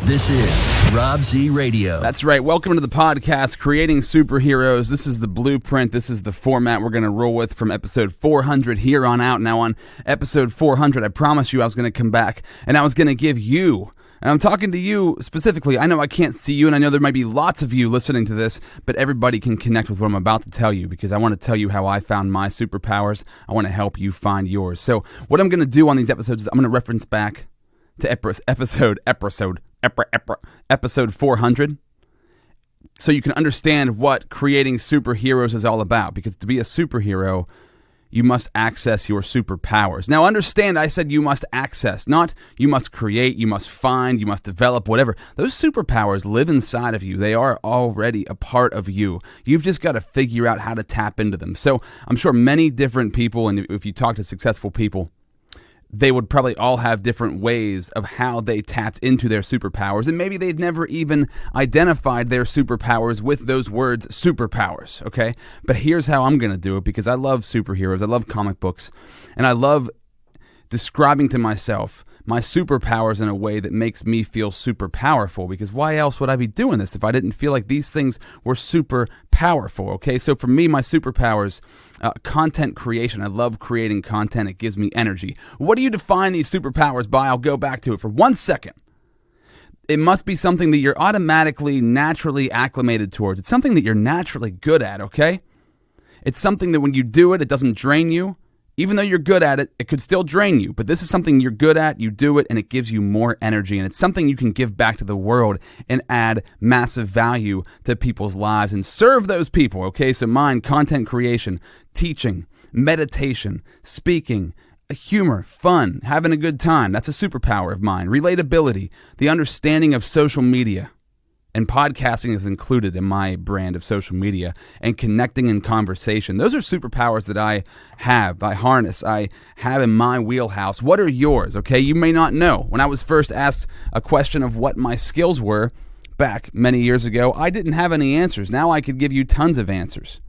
This is Rob Z Radio. That's right. Welcome to the podcast, Creating Superheroes. This is the blueprint. This is the format we're going to roll with from episode 400 here on out. Now on episode 400, I promised you I was going to come back and I was going to give you, and I'm talking to you specifically. I know I can't see you, and I know there might be lots of you listening to this, but everybody can connect with what I'm about to tell you because I want to tell you how I found my superpowers. I want to help you find yours. So what I'm going to do on these episodes is I'm going to reference back to episode 400 so you can understand what creating superheroes is all about, because to be a superhero, you must access your superpowers. Now understand, I said you must access, not you must create, you must find, you must develop, whatever. Those superpowers live inside of you. They are already a part of you. You've just got to figure out how to tap into them. So I'm sure many different people, and if you talk to successful people, they would probably all have different ways of how they tapped into their superpowers, and maybe they'd never even identified their superpowers with those words, superpowers, okay? But here's how I'm going to do it, because I love superheroes, I love comic books, and I love describing to myself my superpowers in a way that makes me feel super powerful, because why else would I be doing this if I didn't feel like these things were super powerful, okay? So for me, my superpowers, content creation. I love creating content. It gives me energy. What do you define these superpowers by? I'll go back to it for 1 second. It must be something that you're automatically, naturally acclimated towards. It's something that you're naturally good at, okay? It's something that when you do it, it doesn't drain you. Even though you're good at it, it could still drain you. But this is something you're good at, you do it, and it gives you more energy. And it's something you can give back to the world and add massive value to people's lives and serve those people, okay? So mine, content creation, teaching, meditation, speaking, humor, fun, having a good time. That's a superpower of mine. Relatability, the understanding of social media. And podcasting is included in my brand of social media, and connecting in conversation. Those are superpowers that I have, I harness, I have in my wheelhouse. What are yours, okay? You may not know. When I was first asked a question of what my skills were back many years ago, I didn't have any answers. Now I could give you tons of answers.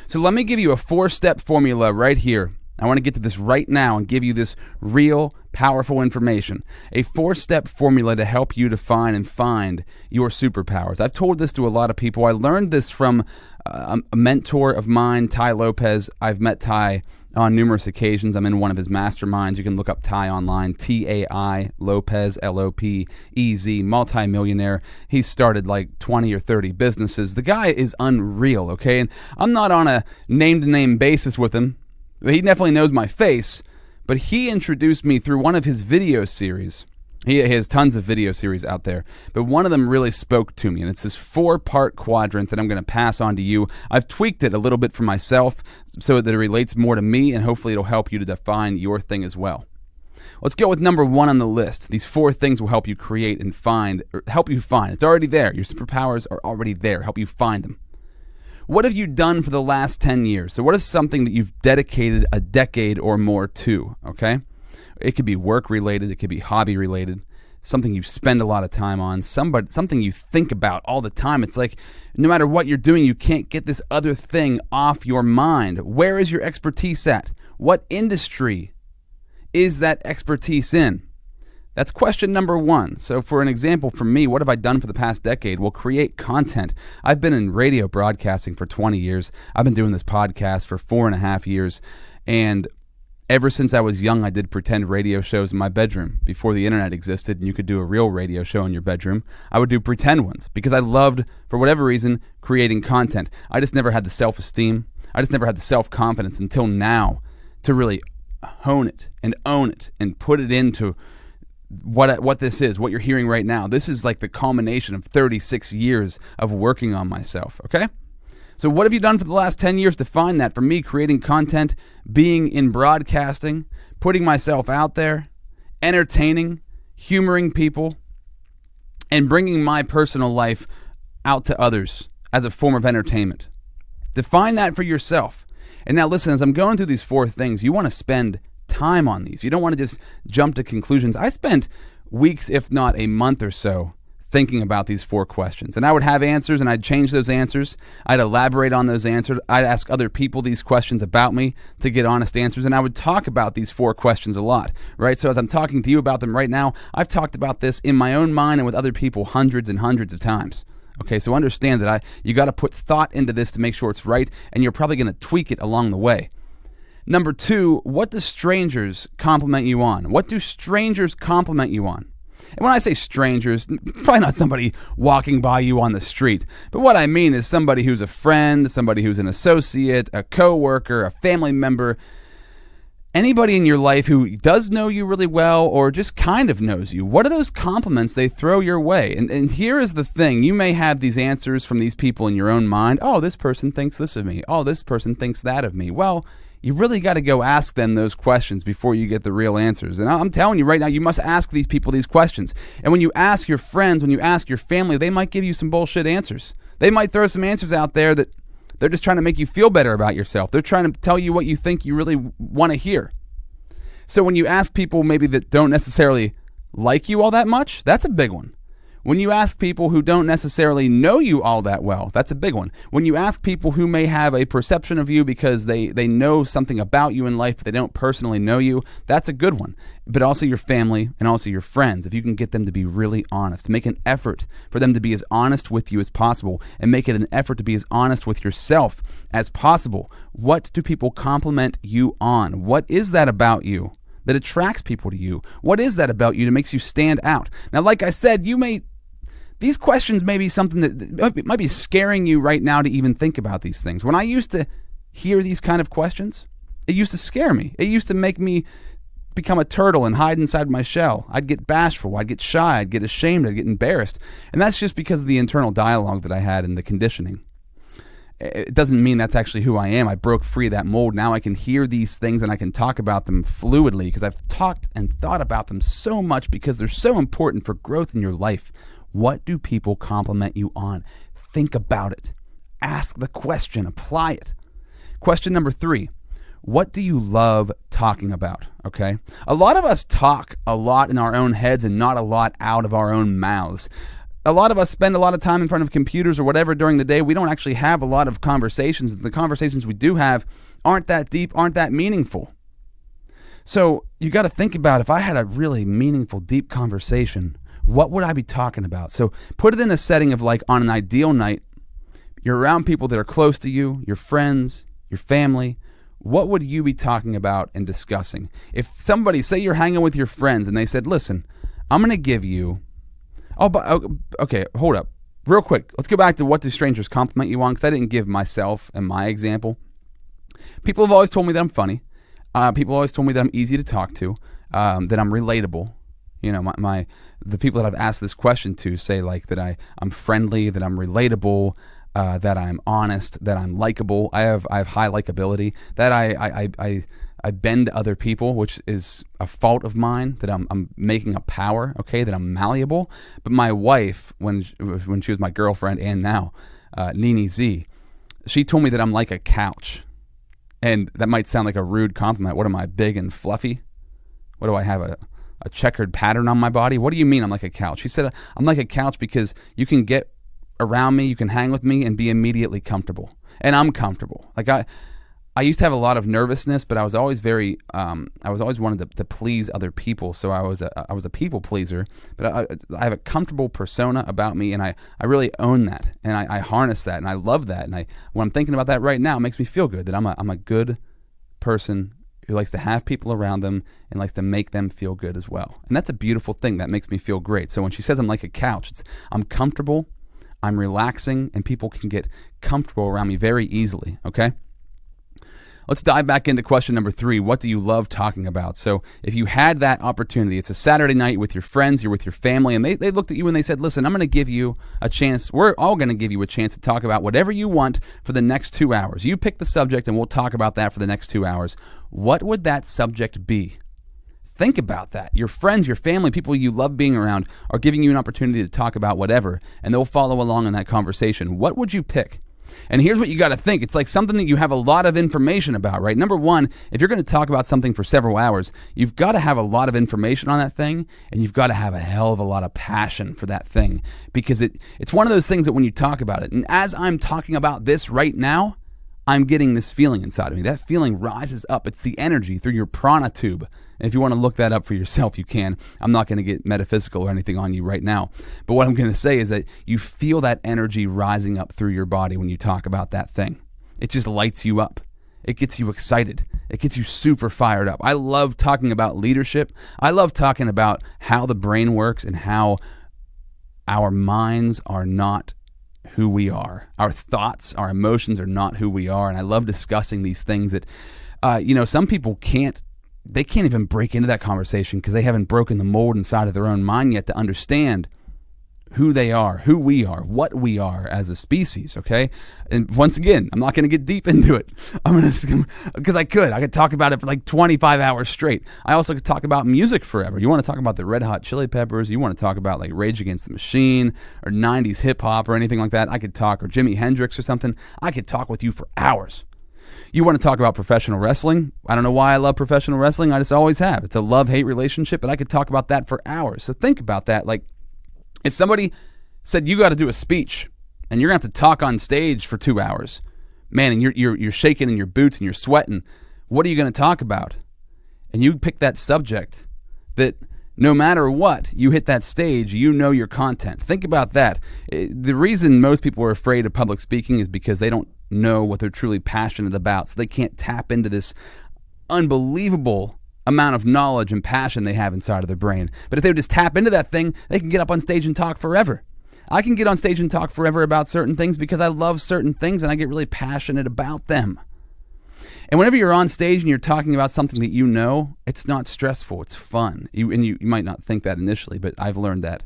So let me give you a 4-step formula right here. I want to get to this right now and give you this real, powerful information. A 4-step formula to help you define and find your superpowers. I've told this to a lot of people. I learned this from a mentor of mine, Ty Lopez. I've met Ty on numerous occasions. I'm in one of his masterminds. You can look up Ty online, T-A-I, Lopez, L-O-P-E-Z, multimillionaire. He's started like 20 or 30 businesses. The guy is unreal, okay? And I'm not on a name-to-name basis with him. He definitely knows my face, but he introduced me through one of his video series. He has tons of video series out there, but one of them really spoke to me, and it's this 4-part quadrant that I'm going to pass on to you. I've tweaked it a little bit for myself so that it relates more to me, and hopefully it'll help you to define your thing as well. Let's go with number 1 on the list. These 4 things will help you create and find, or help you find. It's already there. Your superpowers are already there. Help you find them. What have you done for the last 10 years? So what is something that you've dedicated a decade or more to, okay? It could be work-related. It could be hobby-related. Something you spend a lot of time on. Something you think about all the time. It's like no matter what you're doing, you can't get this other thing off your mind. Where is your expertise at? What industry is that expertise in? That's question number 1. So for an example, for me, what have I done for the past decade? Well, create content. I've been in radio broadcasting for 20 years. I've been doing this podcast for 4.5 years. And ever since I was young, I did pretend radio shows in my bedroom. Before the internet existed and you could do a real radio show in your bedroom, I would do pretend ones because I loved, for whatever reason, creating content. I just never had the self-esteem. I just never had the self-confidence until now to really hone it and own it and put it into what this is, what you're hearing right now. This is like the culmination of 36 years of working on myself, okay? So what have you done for the last 10 years to find that? For me, creating content, being in broadcasting, putting myself out there, entertaining, humoring people, and bringing my personal life out to others as a form of entertainment. Define that for yourself. And now listen, as I'm going through these 4 things, you want to spend time on these. You don't want to just jump to conclusions. I spent weeks, if not a month or so, thinking about these 4 questions. And I would have answers, and I'd change those answers. I'd elaborate on those answers. I'd ask other people these questions about me to get honest answers, and I would talk about these 4 questions a lot, right? So as I'm talking to you about them right now, I've talked about this in my own mind and with other people hundreds and hundreds of times. Okay, so understand that you got to put thought into this to make sure it's right, and you're probably going to tweak it along the way. Number 2, what do strangers compliment you on? What do strangers compliment you on? And when I say strangers, probably not somebody walking by you on the street. But what I mean is somebody who's a friend, somebody who's an associate, a coworker, a family member, anybody in your life who does know you really well or just kind of knows you. What are those compliments they throw your way? And here is the thing. You may have these answers from these people in your own mind. Oh, this person thinks this of me. Oh, this person thinks that of me. Well, you really got to go ask them those questions before you get the real answers. And I'm telling you right now, you must ask these people these questions. And when you ask your friends, when you ask your family, they might give you some bullshit answers. They might throw some answers out there that they're just trying to make you feel better about yourself. They're trying to tell you what you think you really want to hear. So when you ask people maybe that don't necessarily like you all that much, that's a big one. When you ask people who don't necessarily know you all that well, that's a big one. When you ask people who may have a perception of you because they know something about you in life, but they don't personally know you, that's a good one. But also your family and also your friends, if you can get them to be really honest, make an effort for them to be as honest with you as possible, and make it an effort to be as honest with yourself as possible. What do people compliment you on? What is that about you that attracts people to you? What is that about you that makes you stand out? Now, like I said, these questions may be something that might be scaring you right now to even think about these things. When I used to hear these kind of questions, it used to scare me. It used to make me become a turtle and hide inside my shell. I'd get bashful. I'd get shy. I'd get ashamed. I'd get embarrassed. And that's just because of the internal dialogue that I had in the conditioning. It doesn't mean that's actually who I am. I broke free of that mold. Now I can hear these things and I can talk about them fluidly because I've talked and thought about them so much because they're so important for growth in your life. What do people compliment you on? Think about it. Ask the question. Apply it. Question number 3. What do you love talking about? Okay? A lot of us talk a lot in our own heads and not a lot out of our own mouths. A lot of us spend a lot of time in front of computers or whatever during the day. We don't actually have a lot of conversations. The conversations we do have aren't that deep, aren't that meaningful. So you got to think about, if I had a really meaningful, deep conversation, what would I be talking about? So put it in a setting of, like, on an ideal night, you're around people that are close to you, your friends, your family. What would you be talking about and discussing? If somebody, say you're hanging with your friends and they said, listen, I'm going to give you, okay, hold up. Real quick, let's go back to what do strangers compliment you on, because I didn't give myself and my example. People have always told me that I'm funny. People always told me that I'm easy to talk to, that I'm relatable. You know, the people that I've asked this question to say, like, that I'm friendly, that I'm relatable, that I'm honest, that I'm likable. I have high likability, that I bend other people, which is a fault of mine, that I'm making a power, okay, that I'm malleable. But my wife, when she was my girlfriend and now, Nene Z, she told me that I'm like a couch. And that might sound like a rude compliment. What am I, big and fluffy? What do I have, a checkered pattern on my body? What do you mean I'm like a couch? She said, I'm like a couch because you can get around me, you can hang with me and be immediately comfortable. And I'm comfortable. Like I used to have a lot of nervousness, but I was always I was always wanted to please other people. So I was a people pleaser, but I have a comfortable persona about me, and I really own that, and I harness that, and I love that. And when I'm thinking about that right now, it makes me feel good that I'm a good person who likes to have people around them and likes to make them feel good as well. And that's a beautiful thing. That makes me feel great. So when she says I'm like a couch, I'm comfortable, I'm relaxing, and people can get comfortable around me very easily, okay? Let's dive back into question number 3. What do you love talking about? So if you had that opportunity, it's a Saturday night with your friends, you're with your family, and they looked at you and they said, listen, I'm going to give you a chance. We're all going to give you a chance to talk about whatever you want for the next 2 hours. You pick the subject and we'll talk about that for the next 2 hours. What would that subject be? Think about that. Your friends, your family, people you love being around are giving you an opportunity to talk about whatever, and they'll follow along in that conversation. What would you pick? And here's what you got to think. It's like something that you have a lot of information about, right? Number one, if you're going to talk about something for several hours, you've got to have a lot of information on that thing, and you've got to have a hell of a lot of passion for that thing, because it's one of those things that when you talk about it, and as I'm talking about this right now, I'm getting this feeling inside of me. That feeling rises up. It's the energy through your prana tube. And if you want to look that up for yourself, you can. I'm not going to get metaphysical or anything on you right now. But what I'm going to say is that you feel that energy rising up through your body when you talk about that thing. It just lights you up. It gets you excited. It gets you super fired up. I love talking about leadership. I love talking about how the brain works and how our minds are not who we are. Our thoughts, our emotions are not who we are. And I love discussing these things that, some people can't even break into that conversation because they haven't broken the mold inside of their own mind yet to understand who they are, who we are, what we are as a species, okay? And once again, I'm not going to get deep into it. Because I could talk about it for like 25 hours straight. I also could talk about music forever. You want to talk about the Red Hot Chili Peppers, you want to talk about like Rage Against the Machine or 90s hip hop or anything like that, I could talk, or Jimi Hendrix or something. I could talk with you for hours. You want to talk about professional wrestling? I don't know why I love professional wrestling. I just always have. It's a love-hate relationship, but I could talk about that for hours. So think about that. Like, if somebody said you got to do a speech and you're going to have to talk on stage for 2 hours, man, and you're shaking in your boots and you're sweating, what are you going to talk about? And you pick that subject that no matter what, you hit that stage, you know your content. Think about that. The reason most people are afraid of public speaking is because they don't know what they're truly passionate about, so they can't tap into this unbelievable amount of knowledge and passion they have inside of their brain. But if they would just tap into that thing, they can get up on stage and talk forever. I can get on stage and talk forever about certain things because I love certain things and I get really passionate about them. And whenever you're on stage and you're talking about something that you know, it's not stressful, it's fun. You might not think that initially, but I've learned that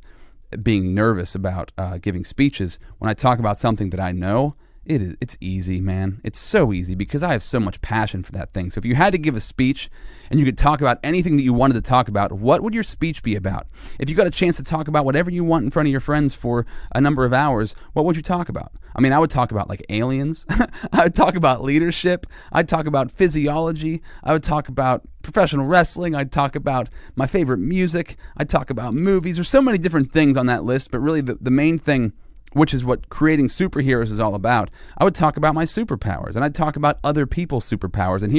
being nervous about giving speeches, when I talk about something that I know, it's easy, man. It's so easy because I have so much passion for that thing. So if you had to give a speech and you could talk about anything that you wanted to talk about, what would your speech be about? If you got a chance to talk about whatever you want in front of your friends for a number of hours, what would you talk about? I mean, I would talk about like aliens. I would talk about leadership. I'd talk about physiology. I would talk about professional wrestling. I'd talk about my favorite music. I'd talk about movies. There's so many different things on that list, but really the main thing, which is what creating superheroes is all about, I would talk about my superpowers, and I'd talk about other people's superpowers. And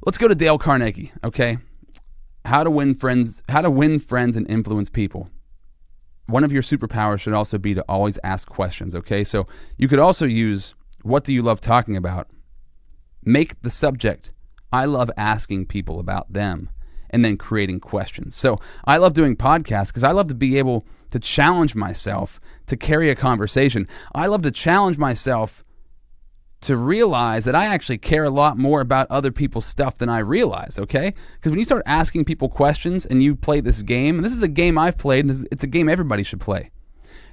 let's go to Dale Carnegie, okay? How to win friends and influence people. One of your superpowers should also be to always ask questions, okay? So you could also use, what do you love talking about? Make the subject, I love asking people about them, and then creating questions. So I love doing podcasts because I love to be able to challenge myself to carry a conversation. I love to challenge myself to realize that I actually care a lot more about other people's stuff than I realize, okay? Because when you start asking people questions and you play this game, and this is a game I've played, and it's a game everybody should play.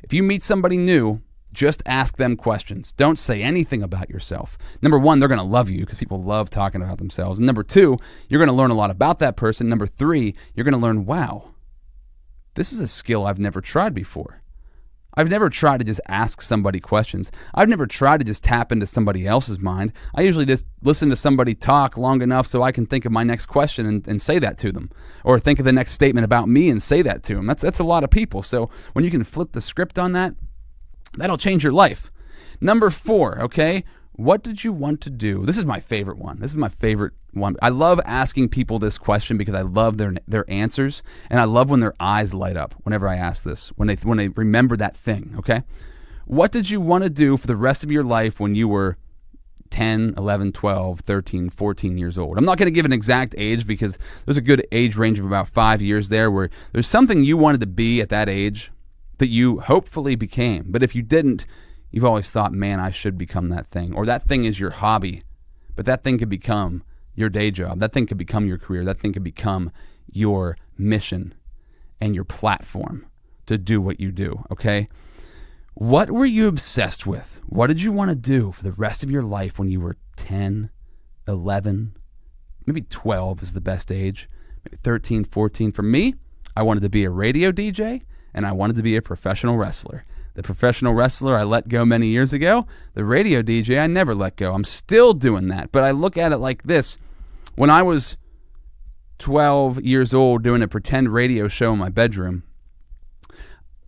If you meet somebody new, just ask them questions. Don't say anything about yourself. Number one, they're going to love you because people love talking about themselves. And number two, you're going to learn a lot about that person. Number three, you're going to learn, wow, this is a skill I've never tried before. I've never tried to just ask somebody questions. I've never tried to just tap into somebody else's mind. I usually just listen to somebody talk long enough so I can think of my next question and say that to them. Or think of the next statement about me and say that to them. That's a lot of people. So when you can flip the script on that, that'll change your life. Number 4, okay? What did you want to do? This is my favorite one. This is my favorite one. I love asking people this question because I love their answers, and I love when their eyes light up whenever I ask this, when they remember that thing, okay? What did you want to do for the rest of your life when you were 10, 11, 12, 13, 14 years old? I'm not going to give an exact age because there's a good age range of about 5 years there where there's something you wanted to be at that age that you hopefully became. But if you didn't, you've always thought, man, I should become that thing. Or that thing is your hobby, but that thing could become your day job. That thing could become your career. That thing could become your mission and your platform to do what you do, okay? What were you obsessed with? What did you want to do for the rest of your life when you were 10, 11, maybe 12 is the best age, maybe 13, 14? For me, I wanted to be a radio DJ, and I wanted to be a professional wrestler. The professional wrestler I let go many years ago. The radio DJ I never let go. I'm still doing that. But I look at it like this. When I was 12 years old doing a pretend radio show in my bedroom,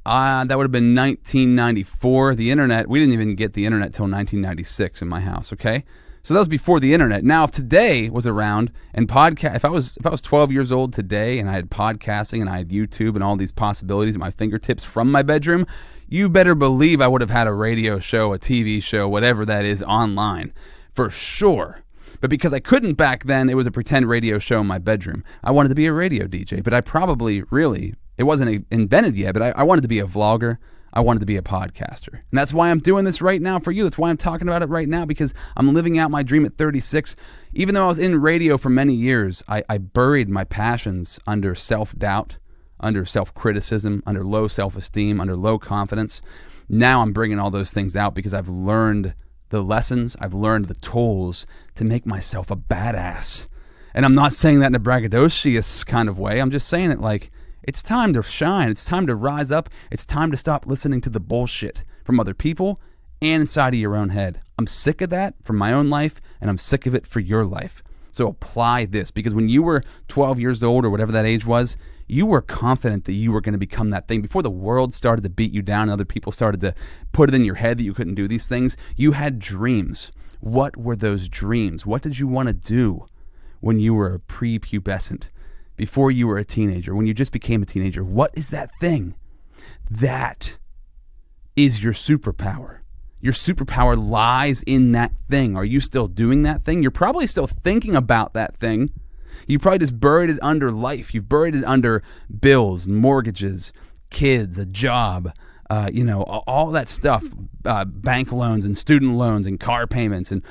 that would have been 1994. The internet, we didn't even get the internet till 1996 in my house, okay? So that was before the internet. Now, if today was around and if I was 12 years old today and I had podcasting and I had YouTube and all these possibilities at my fingertips from my bedroom, you better believe I would have had a radio show, a TV show, whatever that is, online for sure. But because I couldn't back then, it was a pretend radio show in my bedroom. I wanted to be a radio DJ, but I probably really, it wasn't invented yet, but I wanted to be a vlogger. I wanted to be a podcaster. And that's why I'm doing this right now for you. That's why I'm talking about it right now, because I'm living out my dream at 36. Even though I was in radio for many years, I buried my passions under self-doubt, under self-criticism, under low self-esteem, under low confidence. Now I'm bringing all those things out because I've learned the lessons, I've learned the tools to make myself a badass. And I'm not saying that in a braggadocious kind of way. I'm just saying it like, it's time to shine. It's time to rise up. It's time to stop listening to the bullshit from other people and inside of your own head. I'm sick of that for my own life, and I'm sick of it for your life. So apply this, because when you were 12 years old or whatever that age was, you were confident that you were going to become that thing. Before the world started to beat you down and other people started to put it in your head that you couldn't do these things, you had dreams. What were those dreams? What did you want to do when you were a prepubescent? Before you were a teenager, when you just became a teenager? What is that thing? That is your superpower. Your superpower lies in that thing. Are you still doing that thing? You're probably still thinking about that thing. You probably just buried it under life. You've buried it under bills, mortgages, kids, a job, all that stuff, bank loans and student loans and car payments and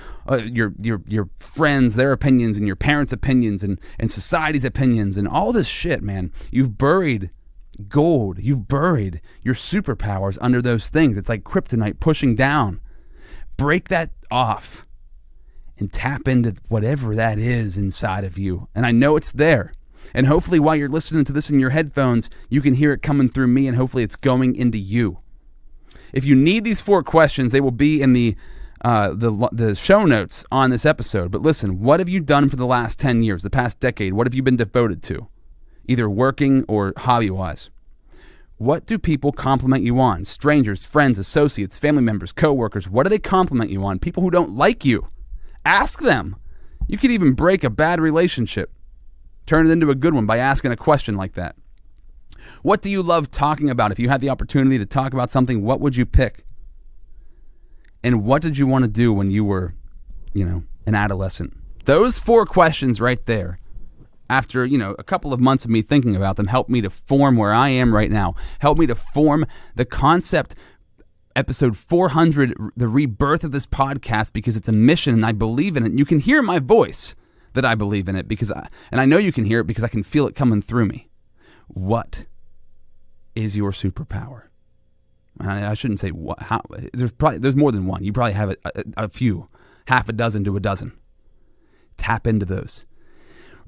your friends, their opinions and your parents' opinions and society's opinions and all this shit, man. You've buried gold. You've buried your superpowers under those things. It's like kryptonite pushing down. Break that off and tap into whatever that is inside of you. And I know it's there. And hopefully while you're listening to this in your headphones, you can hear it coming through me, and hopefully it's going into you. If you need these 4 questions, they will be in the show notes on this episode. But listen, what have you done for the last 10 years, the past decade? What have you been devoted to, either working or hobby-wise? What do people compliment you on? Strangers, friends, associates, family members, coworkers. What do they compliment you on? People who don't like you. Ask them. You could even break a bad relationship. Turn it into a good one by asking a question like that. What do you love talking about? If you had the opportunity to talk about something, what would you pick? And what did you want to do when you were, an adolescent? Those 4 questions right there, after, a couple of months of me thinking about them, helped me to form where I am right now. Helped me to form the concept, episode 400, the rebirth of this podcast, because it's a mission and I believe in it. You can hear my voice that I believe in it, and I know you can hear it because I can feel it coming through me. What is your superpower? I shouldn't say what. How, there's more than one. You probably have a few, half a dozen to a dozen. Tap into those.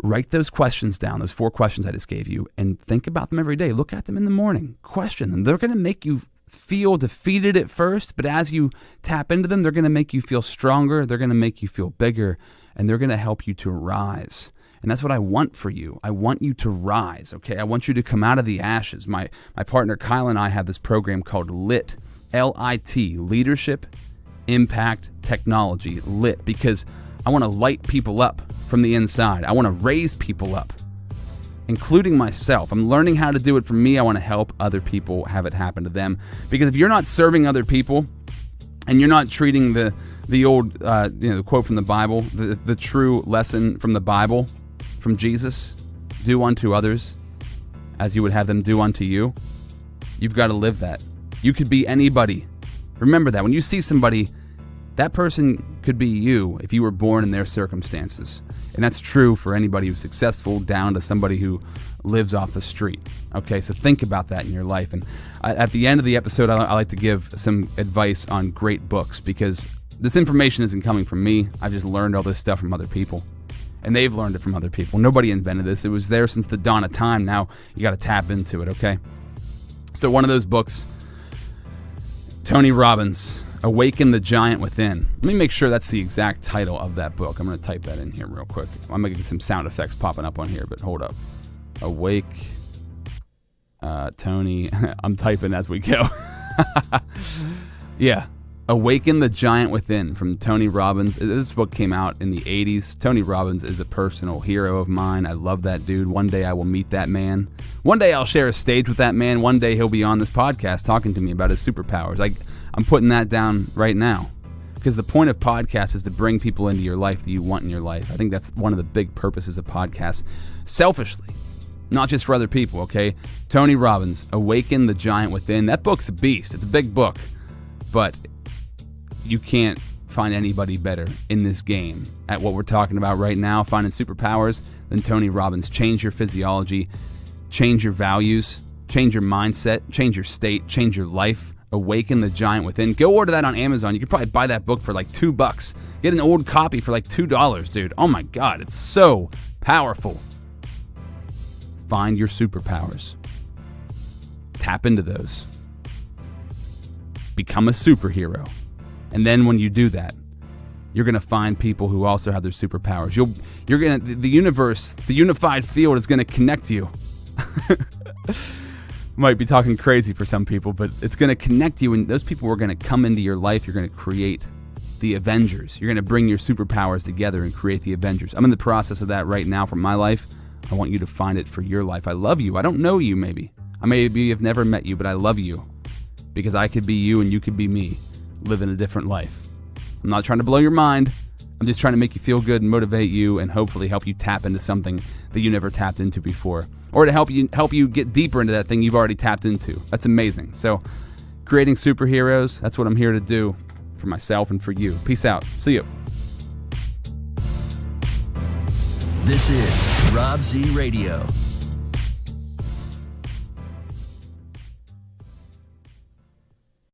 Write those questions down, those 4 questions I just gave you, and think about them every day. Look at them in the morning. Question them. They're going to make you feel defeated at first, but as you tap into them, they're going to make you feel stronger. They're going to make you feel bigger. And they're going to help you to rise. And that's what I want for you. I want you to rise, okay? I want you to come out of the ashes. My partner Kyle and I have this program called LIT, L-I-T, Leadership, Impact, Technology, LIT, because I want to light people up from the inside. I want to raise people up, including myself. I'm learning how to do it for me. I want to help other people have it happen to them. Because if you're not serving other people and you're not treating the old quote from the Bible, the true lesson from the Bible, from Jesus, do unto others as you would have them do unto you, you've got to live that. You could be anybody. Remember that. When you see somebody, that person could be you if you were born in their circumstances. And that's true for anybody who's successful down to somebody who lives off the street. Okay, so think about that in your life. And at the end of the episode, I like to give some advice on great books, because this information isn't coming from me. I've just learned all this stuff from other people. And they've learned it from other people. Nobody invented this. It was there since the dawn of time. Now you got to tap into it, okay? So one of those books, Tony Robbins, Awaken the Giant Within. Let me make sure that's the exact title of that book. I'm going to type that in here real quick. I'm going to get some sound effects popping up on here, but hold up. Tony. I'm typing as we go. Yeah. Awaken the Giant Within from Tony Robbins. This book came out in the 80s. Tony Robbins is a personal hero of mine. I love that dude. One day I will meet that man. One day I'll share a stage with that man. One day he'll be on this podcast talking to me about his superpowers. I'm putting that down right now because the point of podcasts is to bring people into your life that you want in your life. I think that's one of the big purposes of podcasts. Selfishly, not just for other people, okay? Tony Robbins, Awaken the Giant Within. That book's a beast. It's a big book, but you can't find anybody better in this game at what we're talking about right now, finding superpowers, than Tony Robbins. Change your physiology, change your values, change your mindset, change your state, change your life. Awaken the Giant Within. Go order that on Amazon. You could probably buy that book for like $2. Get an old copy for like $2, dude. Oh my God, it's so powerful. Find your superpowers. Tap into those. Become a superhero. And then when you do that, you're going to find people who also have their superpowers. You're going to, the universe, the unified field is going to connect you. Might be talking crazy for some people, but it's going to connect you, and those people are going to come into your life. You're going to create the Avengers. You're going to bring your superpowers together and create the Avengers. I'm in the process of that right now for my life. I want you to find it for your life. I love you. I don't know you, maybe. I maybe have never met you, but I love you because I could be you and you could be me, living a different life. I'm not trying to blow your mind. I'm just trying to make you feel good and motivate you and hopefully help you tap into something that you never tapped into before, or to help you get deeper into that thing you've already tapped into. That's amazing. So creating superheroes, that's what I'm here to do for myself and for you. Peace out. See you. This is Rob Z Radio.